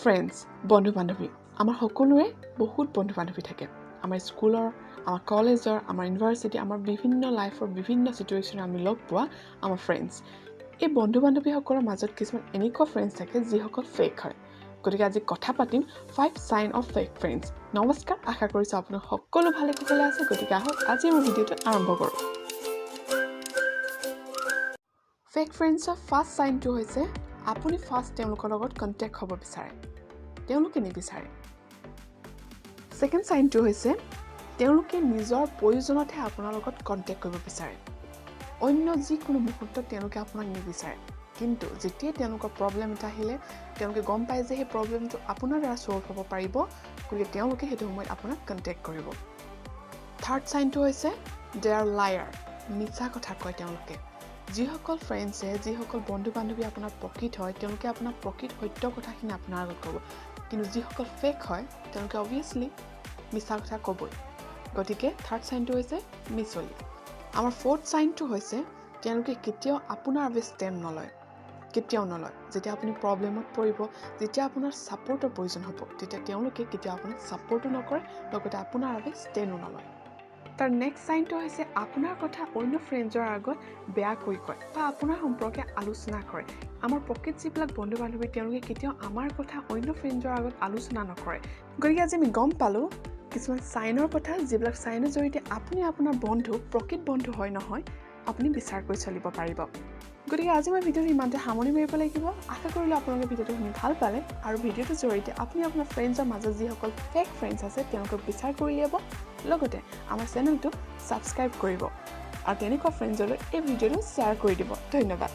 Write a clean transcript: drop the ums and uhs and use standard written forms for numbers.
friends বন্ধু বান্ধৱী আমাৰ সকলোৰে বহুত বন্ধু বান্ধৱী থাকে আমাৰ স্কুলৰ আমাৰ কলেজৰ আমাৰ ইউনিভাৰ্চিটি আমাৰ বিভিন্ন লাইফৰ বিভিন্ন সিচুৱেশ্যন আমি লগ পোৱা আমাৰ ফ্ৰেণ্ডছ এই বন্ধু বান্ধৱীসকলৰ মাজত কিছুমান এনেকুৱা ফ্ৰেণ্ডছ থাকে যিসকল ফেক হয় গতিকে আজি কথা পাতিম 5 সাইন অফ ফেক ফ্ৰেণ্ডছ নমস্কাৰ আশা কৰিছো আপোনালোক সকলো ভালে কুশলে আছে গতিকে আহক আজি মই ভিডিঅটো আৰম্ভ কৰোঁ ফেক ফ্ৰেণ্ডছৰ ফাৰ্ষ্ট সাইনটো হৈছে আপুনি ফাৰ্ষ্ট তেওঁলোকৰ লগত কন্টেক্ট হ'ব বিচাৰে তেওঁলোকে নিবিচাৰে সেকেন্ড সাইনটো হৈছে তেওঁলোকে নিজৰ প্ৰয়োজনতহে আপোনাৰ লগত কন্টেক্ট কৰিব বিচাৰে অন্য যিকোনো মুহূৰ্তত তেওঁলোকে আপোনাক নিবিচাৰে কিন্তু যেতিয়া তেওঁলোকৰ প্ৰবলেম এটা আহিলে তেওঁলোকে গম পায় যে সেই প্ৰবলেমটো আপোনাৰ দ্বাৰা সলভ হ'ব পাৰিব গতিকে তেওঁলোকে সেইটো সময়ত আপোনাক কন্টেক্ট কৰিব থাৰ্ড সাইনটো হৈছে দে আৰ লায়াৰ মিছা কথা কয় তেওঁলোকে যিসকল ফ্ৰেণ্ডছে যিসকল বন্ধু বান্ধৱী আপোনাৰ প্ৰকৃত হয় তেওঁলোকে আপোনাৰ প্ৰকৃত সত্য কথাখিনি আপোনাৰ আগত ক'ব কিন্তু যিসকল ফেক হয় তেওঁলোকে অবভিয়াছলি মিছা কথা ক'বই গতিকে থাৰ্ড সাইনটো হৈছে মিছলি আমাৰ ফ'ৰ্থ সাইনটো হৈছে তেওঁলোকে কেতিয়াও আপোনাৰ বাবে ষ্টেণ্ড নলয় কেতিয়াও নলয় যেতিয়া আপুনি প্ৰবলেমত পৰিব যেতিয়া আপোনাৰ ছাপোৰ্টৰ প্ৰয়োজন হ'ব তেতিয়া তেওঁলোকে কেতিয়াও আপোনাক ছাপোৰ্টো নকৰে লগতে আপোনাৰ বাবে ষ্টেণ্ডো নলয় তাৰ নেক্সট সাইনটো হৈছে আপোনাৰ কথা অন্য ফ্ৰেণ্ডছৰ আগত বেয়াকৈ কয় বা আপোনাৰ সম্পৰ্কে আলোচনা কৰে আমাৰ প্ৰকৃত যিবিলাক বন্ধু বান্ধৱী তেওঁলোকে কেতিয়াও আমাৰ কথা অন্য ফ্ৰেণ্ডছৰ আগত আলোচনা নকৰে গতিকে আজি আমি গম পালোঁ কিছুমান সাইনৰ কথা যিবিলাক সাইনৰ জৰিয়তে আপুনি আপোনাৰ বন্ধু প্ৰকৃত বন্ধু হয় নহয় আপুনি বিচাৰ কৰি চলিব পাৰিব গতিকে আজি মই ভিডিঅ'টো ইমানতে সামৰণি মাৰিব লাগিব আশা কৰিলোঁ আপোনালোকে ভিডিঅ'টো শুনি ভাল পালে আৰু ভিডিঅ'টোৰ জৰিয়তে আপুনি আপোনাৰ ফ্ৰেণ্ডছৰ মাজত যিসকল ফেক ফ্ৰেণ্ডছ আছে তেওঁলোকক বিচাৰ কৰি উলিয়াব লগতে আমাৰ চেনেলটো ছাবস্ক্ৰাইব কৰিব আৰু তেনেকুৱা ফ্ৰেণ্ডছলৈ এই ভিডিঅ'টো শ্বেয়াৰ কৰি দিব ধন্যবাদ